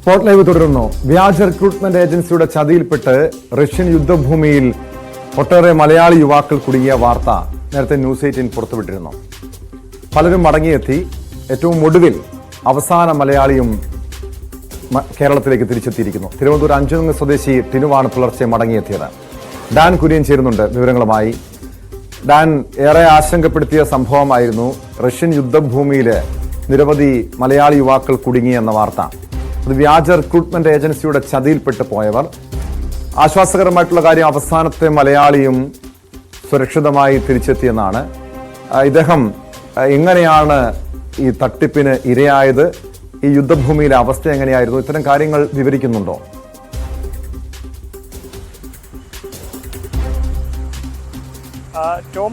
Spot live തുടരുന്നു. വ്യാജ recruitment ഏജൻസിയുടെ ചതിയിൽപ്പെട്ട് റഷ്യൻ യുദ്ധഭൂമിയിൽ ഒട്ടേറെ മലയാളി യുവാക്കൾ കുടുങ്ങിയ വാർത്ത നേരത്തെ ന്യൂസ് 18 പുറത്തുവിട്ടിരുന്നു. പലരും മടങ്ങിയെത്തി. ഏറ്റവും ഒടുവിൽ അവസാന മലയാളിയും കേരളത്തിലേക്ക് തിരിച്ചെത്തിയിരിക്കുന്നു. തിരുവനന്തപുരം അഞ്ചുതെങ്ങ് സ്വദേശി ടിനുവാണ് പുലർച്ചെ മടങ്ങിയെത്തിയത്. ഡാൻ കുര്യൻ ചേരുന്നുണ്ട് വിവരങ്ങളുമായി. ഡാൻ, ഏറെ ആശങ്കപ്പെടുത്തിയ സംഭവമായിരുന്നു റഷ്യൻ യുദ്ധഭൂമിയിൽ നിരവധി മലയാളി യുവാക്കൾ കുടുങ്ങിയെന്ന വാർത്ത. അത് വ്യാജ റിക്രൂട്ട്മെന്റ് ഏജൻസിയുടെ ചതിയിൽപ്പെട്ട് പോയവർ. ആശ്വാസകരമായിട്ടുള്ള കാര്യം, അവസാനത്തെ മലയാളിയും സുരക്ഷിതമായി തിരിച്ചെത്തിയെന്നാണ്. ഇദ്ദേഹം എങ്ങനെയാണ് ഈ തട്ടിപ്പിന് ഇരയായത്? ഈ യുദ്ധഭൂമിയിലെ അവസ്ഥ എങ്ങനെയായിരുന്നു? ഇത്തരം കാര്യങ്ങൾ വിവരിക്കുന്നുണ്ടോ? ടോം,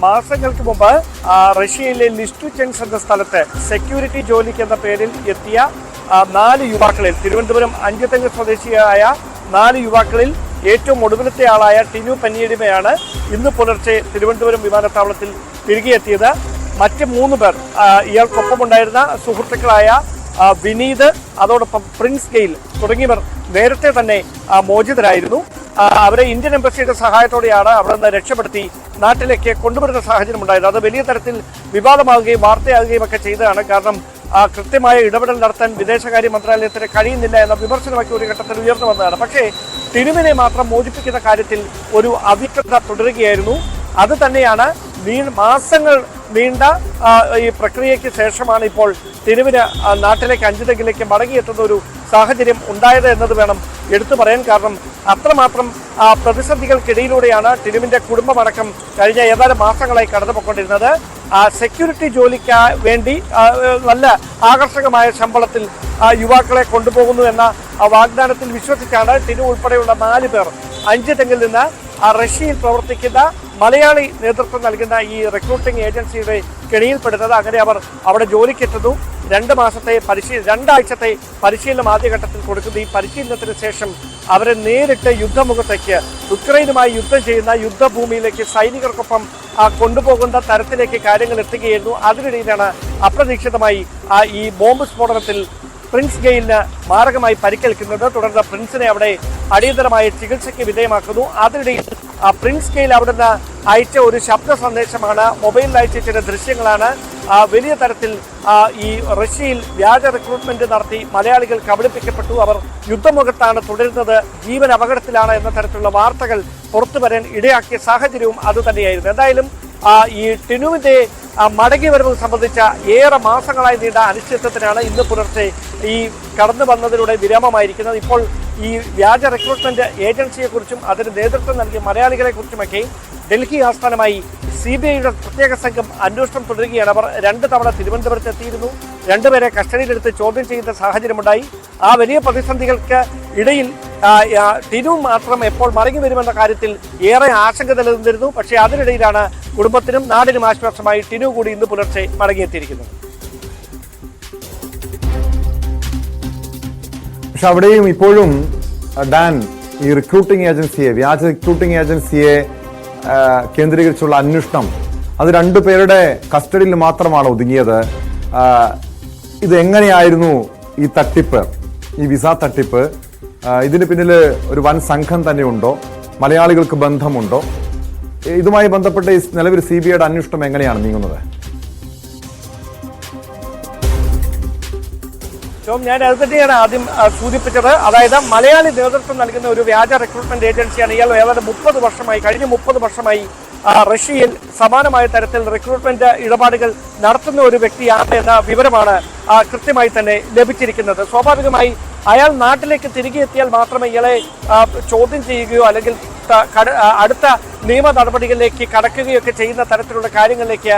മാസങ്ങൾക്ക് മുമ്പ് റഷ്യയിലെ ലിസ്റ്റുചെൻസ് എന്ന സ്ഥലത്ത് സെക്യൂരിറ്റി ജോലിക്ക് എന്ന പേരിൽ എത്തിയ 4 യുവാക്കളിൽ, തിരുവനന്തപുരം അഞ്ചുതെങ്ങ് സ്വദേശിയായ 4 യുവാക്കളിൽ ഏറ്റവും ഒടുവിലത്തെ ആളായ ടിനു പന്നിയടിമയാണ് ഇന്ന് പുലർച്ചെ തിരുവനന്തപുരം വിമാനത്താവളത്തിൽ തിരികെ എത്തിയത്. മറ്റ് 3 പേർ, ഇയാൾക്കൊപ്പമുണ്ടായിരുന്ന സുഹൃത്തുക്കളായ വിനീത്, അതോടൊപ്പം പ്രിൻസ് ഗെയിൽ തുടങ്ങിയവർ നേരത്തെ തന്നെ മോചിതരായിരുന്നു. അവരെ ഇന്ത്യൻ എംബസിയുടെ സഹായത്തോടെയാണ് അവിടെ നിന്ന് രക്ഷപ്പെടുത്തി നാട്ടിലേക്ക് കൊണ്ടുവരുന്ന സാഹചര്യം ഉണ്ടായത്. അത് വലിയ തരത്തിൽ വിവാദമാകുകയും വാർത്തയാകുകയും ഒക്കെ ചെയ്തതാണ്. കാരണം കൃത്യമായ ഇടപെടൽ നടത്താൻ വിദേശകാര്യ മന്ത്രാലയത്തിന് കഴിയുന്നില്ല എന്ന വിമർശനമൊക്കെ ഒരു ഘട്ടത്തിൽ ഉയർന്നു വന്നതാണ്. പക്ഷേ ടിനുവിനെ മാത്രം മോചിപ്പിക്കുന്ന കാര്യത്തിൽ ഒരു അവ്യക്തത തുടരുകയായിരുന്നു. അത് തന്നെയാണ് മാസങ്ങൾ നീണ്ട ഈ പ്രക്രിയയ്ക്ക് ശേഷമാണ് ഇപ്പോൾ ടിനുവിന് നാട്ടിലേക്ക് അഞ്ചുതെങ്ങിലേക്ക് മടങ്ങിയെത്തുന്ന ഒരു സാഹചര്യം ഉണ്ടായത് എന്നത് വേണം എടുത്തു പറയാൻ. കാരണം അത്രമാത്രം പ്രതിസന്ധികൾക്കിടയിലൂടെയാണ് ടിനുവിന്റെ കുടുംബമടക്കം കഴിഞ്ഞ ഏതാനും മാസങ്ങളായി കടന്നുപോയിക്കൊണ്ടിരുന്നത്. സെക്യൂരിറ്റി ജോലിക്ക് വേണ്ടി നല്ല ആകർഷകമായ ശമ്പളത്തിൽ യുവാക്കളെ കൊണ്ടുപോകുന്നു എന്ന വാഗ്ദാനത്തിൽ വിശ്വസിച്ചാണ് ടിനു ഉൾപ്പെടെയുള്ള 4 പേർ അഞ്ചുതെങ്ങിൽ നിന്ന് റഷ്യയിൽ പ്രവർത്തിക്കുന്ന മലയാളി നേതൃത്വം നൽകുന്ന ഈ റിക്രൂട്ടിംഗ് ഏജൻസിയുടെ കെണിയിൽപ്പെടുന്നത്. അങ്ങനെ അവർ അവിടെ ജോലിക്കെത്തുന്നു. 2 ആഴ്ചത്തെ പരിശീലനം ആദ്യഘട്ടത്തിൽ കൊടുക്കുന്നു. ഈ പരിശീലനത്തിന് ശേഷം അവരെ നേരിട്ട് യുദ്ധമുഖത്തേക്ക്, ഉക്രൈനുമായി യുദ്ധം ചെയ്യുന്ന യുദ്ധഭൂമിയിലേക്ക് സൈനികർക്കൊപ്പം കൊണ്ടുപോകുന്ന തരത്തിലേക്ക് കാര്യങ്ങൾ എത്തുകയായിരുന്നു. അതിനിടയിലാണ് അപ്രതീക്ഷിതമായി ഈ ബോംബ് സ്ഫോടനത്തിൽ പ്രിൻസ് ഗെയിലിന് മാരകമായി പരിക്കേൽക്കുന്നത്. തുടർന്ന് പ്രിൻസിനെ അവിടെ അടിയന്തരമായ ചികിത്സയ്ക്ക് വിധേയമാക്കുന്നു. അതിനിടയിൽ പ്രിൻസ് ഗെയിൽ അവിടുന്ന് അയച്ച ഒരു ശബ്ദ സന്ദേശമാണ്, മൊബൈലിൽ അയച്ച ചില ദൃശ്യങ്ങളാണ് വലിയ തരത്തിൽ ഈ റഷ്യയിൽ വ്യാജ റിക്രൂട്ട്മെന്റ് നടത്തി മലയാളികൾ കബളിപ്പിക്കപ്പെട്ടു, അവർ യുദ്ധമുഖത്താണ് തുടരുന്നത്, ജീവൻ അപകടത്തിലാണ് എന്ന തരത്തിലുള്ള വാർത്തകൾ പുറത്തു വരാൻ ഇടയാക്കിയ സാഹചര്യവും അതുതന്നെയായിരുന്നു. എന്തായാലും ഈ ടിനുവിന്റെ മടങ്ങിവരവ് സംബന്ധിച്ച ഏറെ മാസങ്ങളായി നീണ്ട അനിശ്ചിതത്വത്തിനാണ് ഇന്ന് പുലർച്ചെ ഈ കടന്നു വന്നതിലൂടെ വിരാമമായിരിക്കുന്നത്. ഇപ്പോൾ ഈ വ്യാജ റിക്രൂട്ട്മെന്റ് ഏജൻസിയെക്കുറിച്ചും അതിന് നേതൃത്വം നൽകിയ മലയാളികളെ കുറിച്ചുമൊക്കെ ഡൽഹി ആസ്ഥാനമായി CBIയുടെ പ്രത്യേക സംഘം അന്വേഷണം തുടരുകയാണ്. അവർ 2 തവണ തിരുവനന്തപുരത്ത് എത്തിയിരുന്നു. 2 പേരെ കസ്റ്റഡിയിലെടുത്ത് ചോദ്യം ചെയ്യുന്ന സാഹചര്യമുണ്ടായി. ആ വലിയ പ്രതിസന്ധികൾക്ക് ഇടയിൽ ടിനു മാത്രം എപ്പോൾ മടങ്ങി വരുമെന്ന കാര്യത്തിൽ ഏറെ ആശങ്ക നിലനിന്നിരുന്നു. പക്ഷേ അതിനിടയിലാണ് കുടുംബത്തിനും നാടിനും ആശ്വാസമായി ടിനു കൂടി ഇന്ന് പുലർച്ചെ മടങ്ങിയെത്തിയിരിക്കുന്നത്. പക്ഷെ അവിടെയും ഇപ്പോഴും ഡാൻ, ഈ റിക്രൂട്ടിംഗ് ഏജൻസിയെ, വ്യാജ റിക്രൂട്ടിംഗ് ഏജൻസിയെ കേന്ദ്രീകരിച്ചുള്ള അന്വേഷണം അത് 2 പേരുടെ കസ്റ്റഡിയിൽ മാത്രമാണ് ഒതുങ്ങിയത്. ഇത് എങ്ങനെയായിരുന്നു ഈ തട്ടിപ്പ്, ഈ വിസ തട്ടിപ്പ്? ഇതിന് പിന്നിൽ ഒരു വൻ സംഘം തന്നെയുണ്ടോ? മലയാളികൾക്ക് ബന്ധമുണ്ടോ? ഇതുമായി ബന്ധപ്പെട്ട് നിലവിൽ CBIയുടെ അന്വേഷണം എങ്ങനെയാണ് നീങ്ങുന്നത്? ഞാൻ അത് തന്നെയാണ് ആദ്യം സൂചിപ്പിച്ചത്. അതായത് മലയാളി നേതൃത്വം നൽകുന്ന ഒരു വ്യാജ റിക്രൂട്ട്മെന്റ് ഏജൻസിയാണ്. ഇയാൾ ഏതാണ്ട് 30 വർഷമായി റഷ്യയിൽ സമാനമായ തരത്തിൽ റിക്രൂട്ട്മെന്റ് ഇടപാടുകൾ നടത്തുന്ന ഒരു വ്യക്തിയാണ് എന്ന വിവരമാണ് കൃത്യമായി തന്നെ ലഭിച്ചിരിക്കുന്നത്. സ്വാഭാവികമായി അയാൾ നാട്ടിലേക്ക് തിരികെ എത്തിയാൽ മാത്രമേ ഇയാളെ ചോദ്യം ചെയ്യുകയോ അല്ലെങ്കിൽ അടുത്ത നിയമ നടപടികളിലേക്ക് കടക്കുകയൊക്കെ ചെയ്യുന്ന തരത്തിലുള്ള കാര്യങ്ങളിലേക്ക്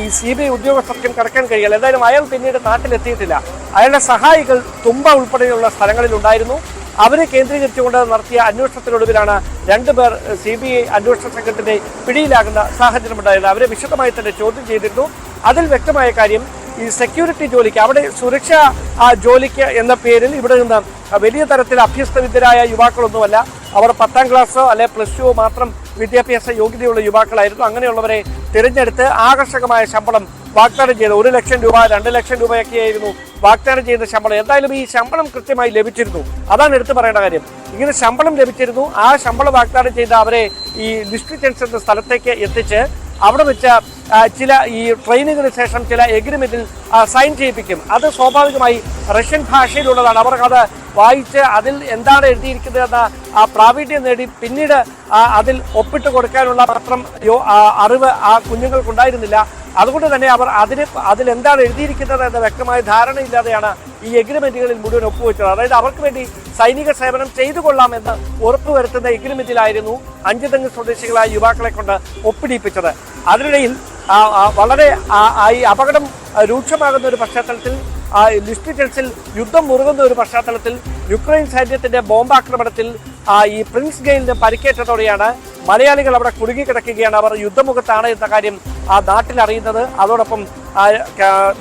ഈ CBI ഉദ്യോഗസ്ഥർക്കും കടക്കാൻ കഴിയില്ല. എന്തായാലും അയാൾ പിന്നീട് നാട്ടിലെത്തിയിട്ടില്ല. അയാളുടെ സഹായികൾ തുമ്പ ഉൾപ്പെടെയുള്ള സ്ഥലങ്ങളിൽ ഉണ്ടായിരുന്നു. അവരെ കേന്ദ്രീകരിച്ചുകൊണ്ട് നടത്തിയ അന്വേഷണത്തിനൊടുവിലാണ് 2 പേർ CBI അന്വേഷണ സംഘത്തിന്റെ പിടിയിലാകുന്ന സാഹചര്യമുണ്ടായത്. അവരെ വിശദമായി തന്നെ ചോദ്യം ചെയ്തിരുന്നു. അതിൽ വ്യക്തമായ കാര്യം, ഈ സെക്യൂരിറ്റി ജോലിക്ക്, അവിടെ സുരക്ഷാ ജോലിക്ക് എന്ന പേരിൽ ഇവിടെ നിന്ന് വലിയ തരത്തിൽ അഭ്യസ്തവിദ്യരായ യുവാക്കളൊന്നുമല്ല. അവർ 10ാം ക്ലാസ്സോ അല്ലെ +2 മാത്രം വിദ്യാഭ്യാസ യോഗ്യതയുള്ള യുവാക്കളായിരുന്നു. അങ്ങനെയുള്ളവരെ തിരഞ്ഞെടുത്ത് ആകർഷകമായ ശമ്പളം വാഗ്ദാനം ചെയ്ത് 1 ലക്ഷം രൂപ 2 ലക്ഷം രൂപയൊക്കെയായിരുന്നു വാഗ്ദാനം ചെയ്യുന്ന ശമ്പളം. എന്തായാലും ഈ ശമ്പളം കൃത്യമായി ലഭിച്ചിരുന്നു. അതാണ് എടുത്തു പറയേണ്ട കാര്യം. ഇങ്ങനെ ശമ്പളം ലഭിച്ചിരുന്നു. ആ ശമ്പളം വാഗ്ദാനം ചെയ്ത അവരെ ഈ ലിസ്റ്റ് ജംഗ്ഷൻ എന്ന സ്ഥലത്തേക്ക് എത്തിച്ച് അവിടെ വെച്ച് ചില ഈ ട്രെയിനിങ്ങിന് ശേഷം ചില എഗ്രിമെന്റിൽ സൈൻ ചെയ്യിപ്പിക്കും. അത് സ്വാഭാവികമായി റഷ്യൻ ഭാഷയിലുള്ളതാണ്. അവർക്കത് വായിച്ച് അതിൽ എന്താണ് എഴുതിയിരിക്കുന്നതെന്ന പ്രാവീണ്യം നേടി പിന്നീട് അതിൽ ഒപ്പിട്ട് കൊടുക്കാനുള്ള മാത്രം അറിവ് ആ കുഞ്ഞുങ്ങൾക്കുണ്ടായിരുന്നില്ല. അതുകൊണ്ട് തന്നെ അവർ അതിലെന്താണ് എഴുതിയിരിക്കുന്നത് എന്ന വ്യക്തമായ ധാരണയില്ലാതെയാണ് ഈ എഗ്രിമെന്റുകളിൽ മുഴുവൻ ഒപ്പുവെച്ചത്. അതായത് അവർക്ക് വേണ്ടി സൈനിക സേവനം ചെയ്തു കൊള്ളാമെന്ന് ഉറപ്പുവരുത്തുന്ന എഗ്രിമെന്റിലായിരുന്നു 5 തെങ്ങ് സ്വദേശികളായ യുവാക്കളെ കൊണ്ട് ഒപ്പിടിപ്പിച്ചത്. അതിനിടയിൽ വളരെ ഈ അപകടം രൂക്ഷമാകുന്ന ഒരു പശ്ചാത്തലത്തിൽ ലിസ്റ്റ് ജംഗ്ഷനിൽ യുദ്ധം മുറുകുന്ന ഒരു പശ്ചാത്തലത്തിൽ യുക്രൈൻ സൈന്യത്തിന്റെ ബോംബാക്രമണത്തിൽ ഈ പ്രിൻസ് ഗെയിലിന് പരിക്കേറ്റതോടെയാണ് മലയാളികൾ അവിടെ കുടുങ്ങിക്കിടക്കുകയാണ്. അവർ യുദ്ധമുഖത്താണ് എന്ന കാര്യം നാട്ടിൽ അറിയുന്നത്. അതോടൊപ്പം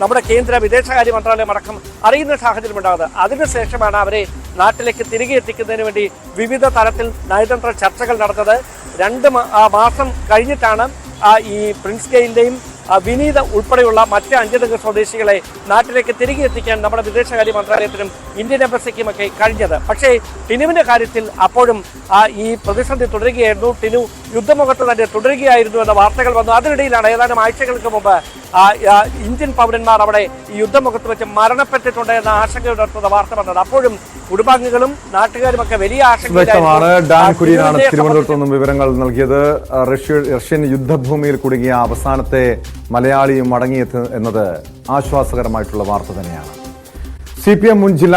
നമ്മുടെ കേന്ദ്ര വിദേശകാര്യ മന്ത്രാലയം അടക്കം അറിയുന്ന സാഹചര്യം ഉണ്ടാകുന്നത്. അതിനുശേഷമാണ് അവരെ നാട്ടിലേക്ക് തിരികെ എത്തിക്കുന്നതിന് വേണ്ടി വിവിധ തലത്തിൽ നയതന്ത്ര ചർച്ചകൾ നടന്നത്. 2 മാസം കഴിഞ്ഞിട്ടാണ് ഈ പ്രിൻസ് ഗെയിലിന്റെയും വിനീത ഉൾപ്പെടെയുള്ള മറ്റ് 5 തെങ്ങ് സ്വദേശികളെ നാട്ടിലേക്ക് തിരികെ എത്തിക്കാൻ നമ്മുടെ വിദേശകാര്യ മന്ത്രാലയത്തിനും ഇന്ത്യൻ എംബസിക്കുമൊക്കെ കഴിഞ്ഞത്. പക്ഷേ ടിനുവിന്റെ കാര്യത്തിൽ അപ്പോഴും ഈ പ്രതിസന്ധി തുടരുകയായിരുന്നു. ടിനു യുദ്ധമുഖത്ത് തന്നെ തുടരുകയായിരുന്നു എന്ന വാർത്തകൾ വന്നു. അതിനിടയിലാണ് ഏതാനും ആഴ്ചകൾക്ക് മുമ്പ് ഇന്ത്യൻ പൗരന്മാർ അവിടെ ഈ യുദ്ധമുഖത്ത് വെച്ച് മരണപ്പെട്ടിട്ടുണ്ട് എന്ന ആശങ്കയുണർത്തുന്ന വാർത്ത വന്നത്. അപ്പോഴും കുടുംബാംഗങ്ങളും നാട്ടുകാരുമൊക്കെ വലിയ വ്യക്തമാണ്. ഡാൻ കുര്യനാണ് തിരുവനന്തപുരത്ത് നിന്നും വിവരങ്ങൾ നൽകിയത്. റഷ്യൻ യുദ്ധഭൂമിയിൽ കുടുങ്ങിയ അവസാനത്തെ മലയാളിയും മടങ്ങിയെത്ത് എന്നത് ആശ്വാസകരമായിട്ടുള്ള വാർത്ത തന്നെയാണ്. CPM മുൻ ജില്ലാ